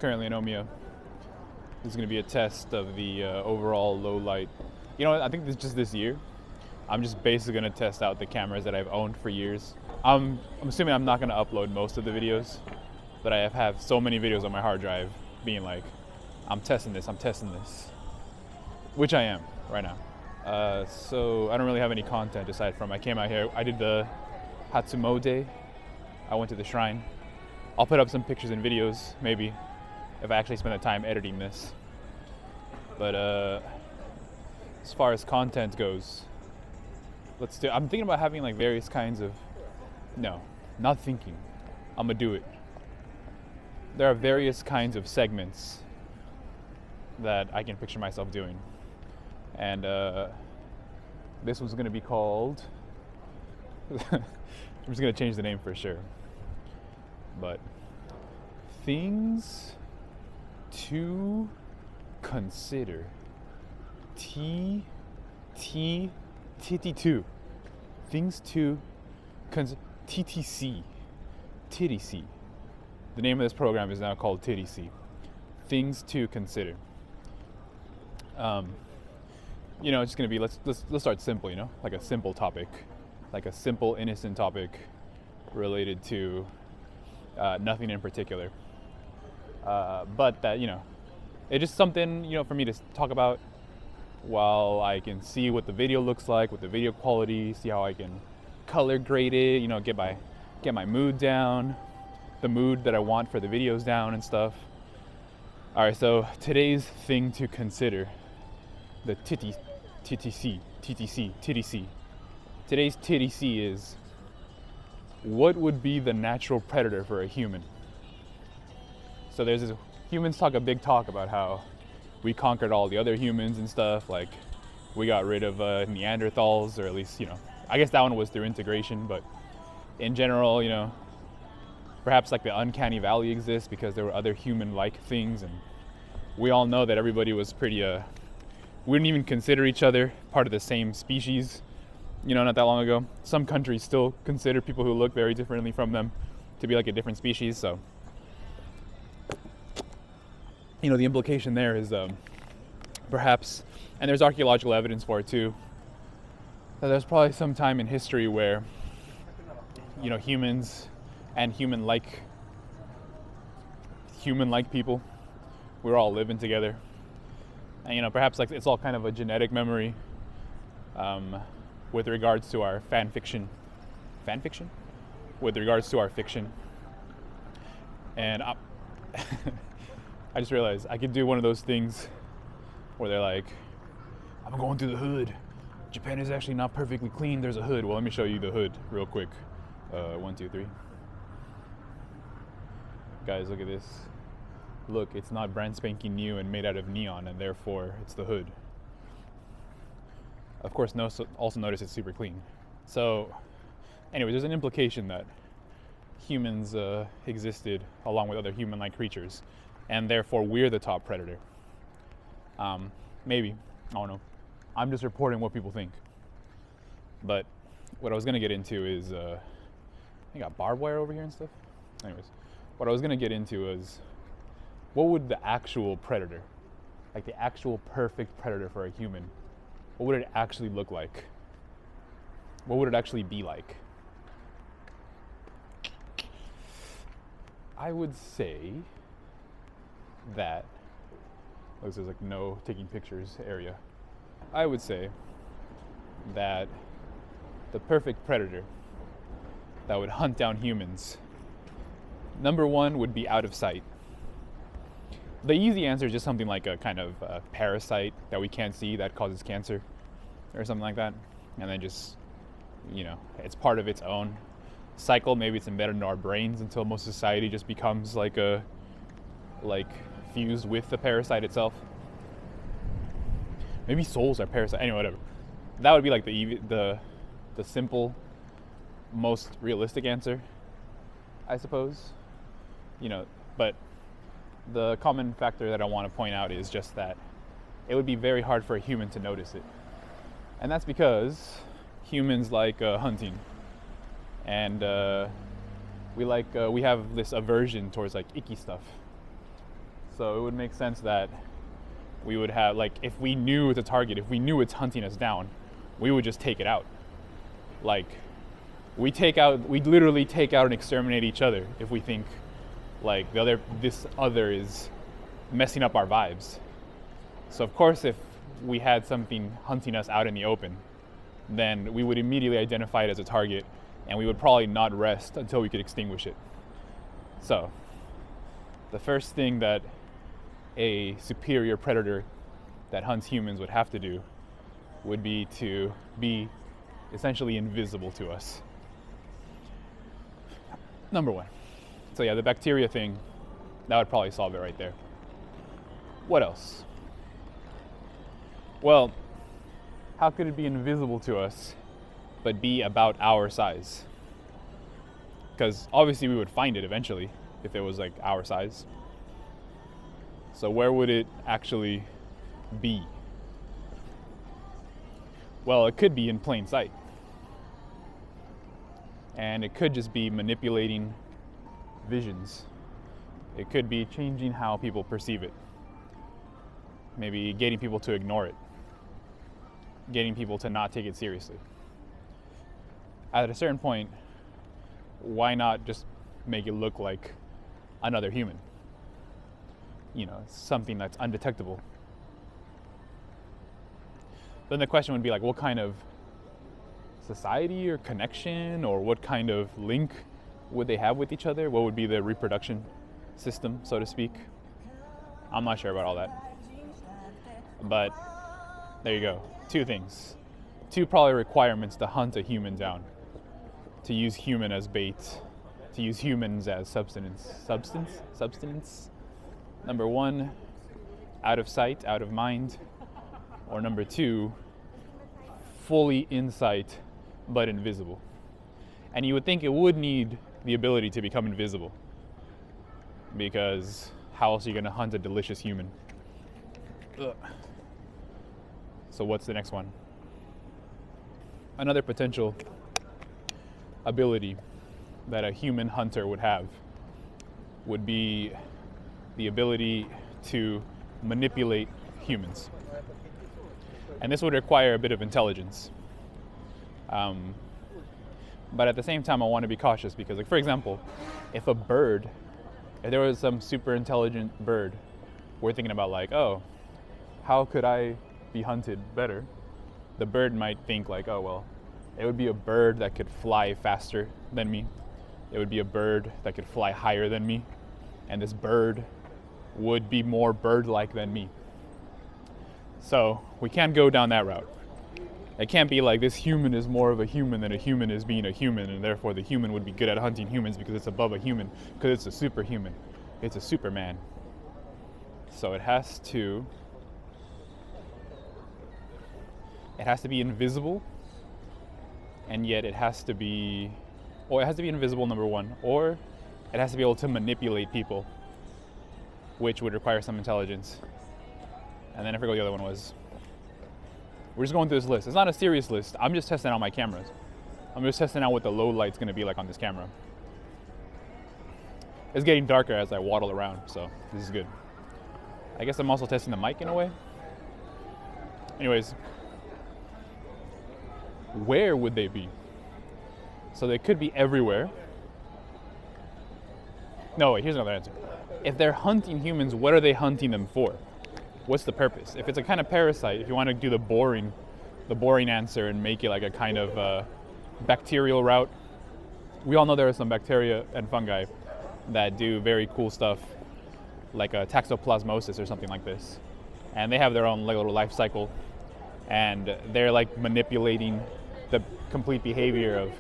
currently in Omiya. This is going to be a test of the overall low light. You know what? I think this year, I'm just basically going to test out the cameras that I've owned for years. I'm assuming I'm not going to upload most of the videos, but I have so many videos on my hard drive being like, I'm testing this, which I am right now. So I don't really have any content aside from I came out here, I did the Hatsumo Day, I went to the shrine. I'll put up some pictures and videos, maybe, if I actually spend the time editing this. But as far as content goes, I'm thinking about having like various kinds of, no, not thinking, I'm gonna do it. There are various kinds of segments that I can picture myself doing. And this was gonna be called, I'm just gonna change the name for sure, but Things to Consider. TTC02. Things to Consider. TTC. The name of this program is now called TTC. Things to Consider. It's just gonna be let's start simple. Like a simple topic, like a simple innocent topic related to nothing in particular. But that it's just something for me to talk about while I can see what the video looks like, with the video quality, see how I can color grade it, get my mood down, the mood that I want for the videos down and stuff. All right, so today's thing to consider, the TTC. Today's TTC is, what would be the natural predator for a human? So there's this, humans talk a big talk about how we conquered all the other humans and stuff, like we got rid of Neanderthals, or at least, I guess that one was through integration, but in general, perhaps like the uncanny valley exists because there were other human-like things, and we all know that everybody was pretty, we didn't even consider each other part of the same species, not that long ago. Some countries still consider people who look very differently from them to be like a different species, so the implication there is perhaps, and there's archaeological evidence for it too, that there's probably some time in history where humans and human-like people, we're all living together, and perhaps like it's all kind of a genetic memory with regards to our fan fiction with regards to our fiction. And I just realized I could do one of those things where they're like, I'm going through the hood. Japan is actually not perfectly clean. There's a hood. Well, let me show you the hood real quick. 1, 2, 3. Guys, look at this. Look, it's not brand spanking new and made out of neon, and therefore it's the hood. Of course, also notice it's super clean. So, anyway, there's an implication that humans existed along with other human-like creatures, and therefore we're the top predator. Maybe, I don't know. I'm just reporting what people think. But what I was gonna get into is, I got barbed wire over here and stuff. Anyways, what I was gonna get into is, what would the actual predator, like the actual perfect predator for a human, what would it actually look like? What would it actually be like? I would say that, this is like no taking pictures area. I would say that the perfect predator that would hunt down humans, number one would be out of sight. The easy answer is just something like a kind of parasite that we can't see that causes cancer or something like that. And then just, it's part of its own cycle. Maybe it's embedded in our brains until most society just becomes like fused with the parasite itself. Maybe souls are parasites. Anyway, whatever. That would be like the simple, most realistic answer, I suppose. But the common factor that I want to point out is just that it would be very hard for a human to notice it. And that's because humans like hunting. And we have this aversion towards like icky stuff. So it would make sense that we would have, like, if we knew it's a target, if we knew it's hunting us down, we would just take it out. Like, we literally take out and exterminate each other if we think like this other is messing up our vibes. So of course, if we had something hunting us out in the open, then we would immediately identify it as a target, and we would probably not rest until we could extinguish it. So the first thing that a superior predator that hunts humans would have to do would be to be essentially invisible to us. Number one. So yeah, the bacteria thing, that would probably solve it right there. What else? Well, how could it be invisible to us but be about our size? Because obviously we would find it eventually if it was like our size. So where would it actually be? Well, it could be in plain sight. And it could just be manipulating visions. It could be changing how people perceive it. Maybe getting people to ignore it. Getting people to not take it seriously. At a certain point, why not just make it look like another human? You know, something that's undetectable. Then the question would be like, what kind of society or connection or what kind of link would they have with each other? What would be the reproduction system, so to speak? I'm not sure about all that. But there you go. Two things. Two probably requirements to hunt a human down. To use human as bait. To use humans as substance. Number one, out of sight, out of mind. Or number two, fully in sight, but invisible. And you would think it would need the ability to become invisible, because how else are you going to hunt a delicious human? Ugh. So what's the next one? Another potential ability that a human hunter would have would be the ability to manipulate humans. And this would require a bit of intelligence. But at the same time, I want to be cautious because, like, for example, if there was some super intelligent bird, we're thinking about like, oh, how could I be hunted better? The bird might think like, oh, well, it would be a bird that could fly faster than me. It would be a bird that could fly higher than me. And this bird would be more bird-like than me. So we can't go down that route. It can't be like this human is more of a human than a human is being a human, and therefore the human would be good at hunting humans because it's above a human, because it's a superhuman. It's a Superman. So it has to be invisible, and yet it has to be invisible, number one, or it has to be able to manipulate people, which would require some intelligence. And then I forgot what the other one was. We're just going through this list. It's not a serious list. I'm just testing out my cameras. I'm just testing out what the low light's going to be like on this camera. It's getting darker as I waddle around, so this is good. I guess I'm also testing the mic in a way. Anyways, where would they be? So they could be everywhere. No, wait, here's another answer. If they're hunting humans, what are they hunting them for? What's the purpose? If it's a kind of parasite, if you want to do the boring answer and make it like a kind of bacterial route, we all know there are some bacteria and fungi that do very cool stuff, like a toxoplasmosis or something like this. And they have their own little life cycle, and they're like manipulating the complete behavior of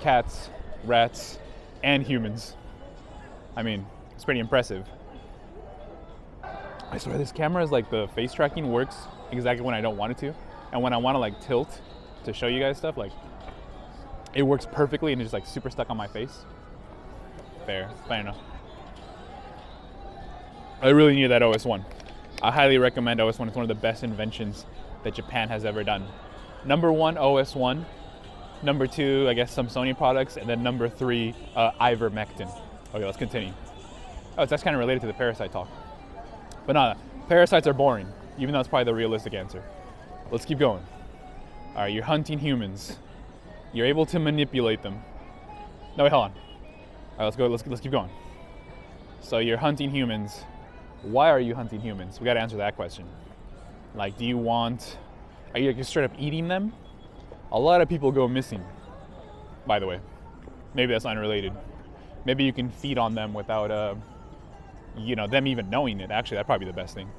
cats, rats, and humans. I mean, it's pretty impressive. I swear this camera is like, the face tracking works exactly when I don't want it to. And when I want to like tilt to show you guys stuff, like it works perfectly and it's just like super stuck on my face. Fair enough. I really need that OS1. I highly recommend OS1. It's one of the best inventions that Japan has ever done. Number one, OS1. Number two, I guess some Sony products. And then number three, ivermectin. Okay, let's continue. Oh, that's kind of related to the parasite talk. But no, parasites are boring, even though it's probably the realistic answer. Let's keep going. All right, you're hunting humans. You're able to manipulate them. No, wait, hold on. All right, let's go. Let's keep going. So you're hunting humans. Why are you hunting humans? We got to answer that question. Like, are you like straight up eating them? A lot of people go missing, by the way. Maybe that's unrelated. Maybe you can feed on them without, them even knowing it. Actually, that'd probably be the best thing.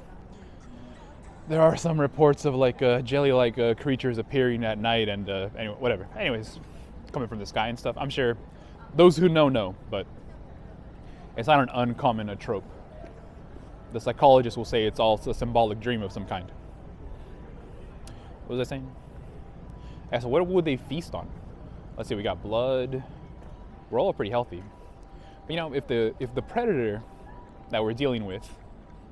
There are some reports of like jelly-like creatures appearing at night and anyway, whatever. Anyways, coming from the sky and stuff. I'm sure those who know, but it's not an uncommon trope. The psychologist will say it's all a symbolic dream of some kind. What was I saying? Yeah, so what would they feast on? Let's see, we got blood. We're all pretty healthy. But if the predator that we're dealing with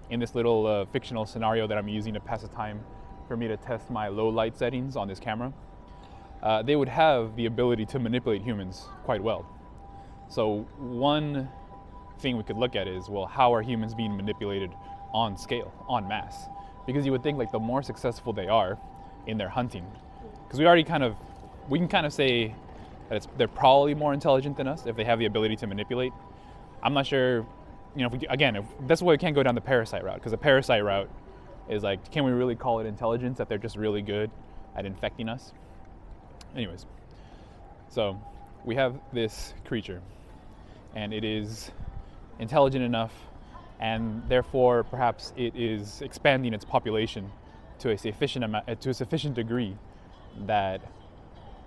in this little fictional scenario that I'm using to pass the time for me to test my low light settings on this camera, they would have the ability to manipulate humans quite well. So one thing we could look at is, well, how are humans being manipulated on scale, on mass? Because you would think like the more successful they are in their hunting, because we can kind of say that they're probably more intelligent than us if they have the ability to manipulate. I'm not sure, if that's why we can't go down the parasite route, because the parasite route is like, can we really call it intelligence that they're just really good at infecting us? Anyways, so we have this creature, and it is intelligent enough, and therefore perhaps it is expanding its population to a sufficient degree that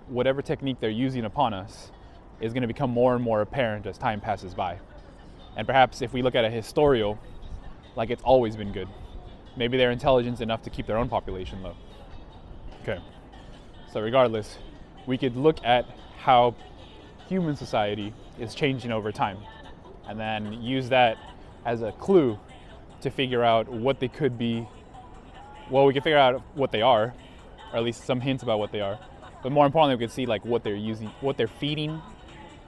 whatever technique they're using upon us is going to become more and more apparent as time passes by. And perhaps if we look at a historial, like it's always been good. Maybe they're intelligent enough to keep their own population low. Okay, so regardless, we could look at how human society is changing over time, and then use that as a clue to figure out what they could be. Well, we can figure out what they are, or at least some hints about what they are. But more importantly, we could see like what they're using, what they're feeding.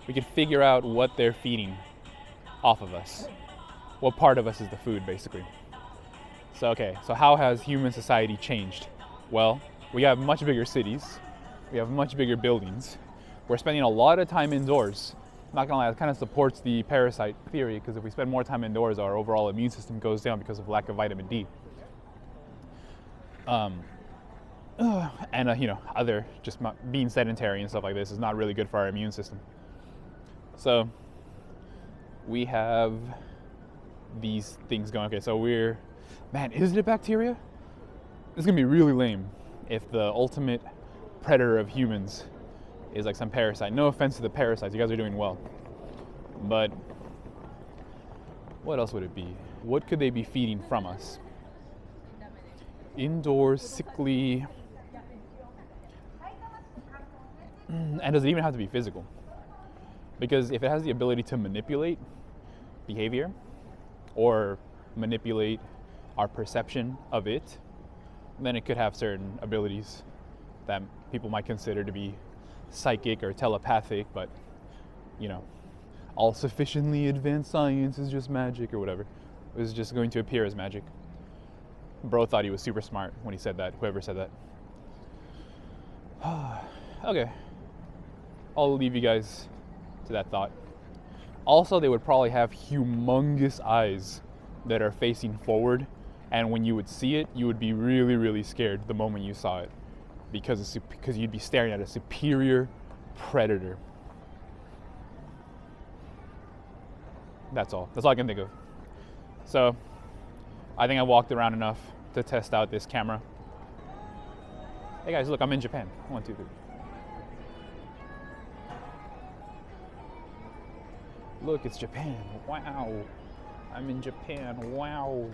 We could figure out what they're feeding off of us. What part of us is the food, basically. So how has human society changed? Well, we have much bigger cities. We have much bigger buildings. We're spending a lot of time indoors. I'm not gonna lie, it kind of supports the parasite theory, because if we spend more time indoors, our overall immune system goes down because of lack of vitamin D. Other just being sedentary and stuff like this is not really good for our immune system. So we have these things going. Okay, so is it a bacteria? It's gonna be really lame if the ultimate predator of humans is like some parasite. No offense to the parasites, you guys are doing well. But what else would it be? What could they be feeding from us? Indoor, sickly. And does it even have to be physical? Because if it has the ability to manipulate behavior or manipulate our perception of it, then it could have certain abilities that people might consider to be psychic or telepathic, but all sufficiently advanced science is just magic or whatever. It was just going to appear as magic. Bro thought he was super smart when he said that, whoever said that. Okay, I'll leave you guys to that thought. Also, they would probably have humongous eyes that are facing forward, and when you would see it, you would be really, really scared the moment you saw it, because you'd be staring at a superior predator. That's all I can think of. So I think I walked around enough to test out this camera. Hey guys, look, I'm in Japan. 1, 2, 3. Look, it's Japan. Wow. I'm in Japan. Wow.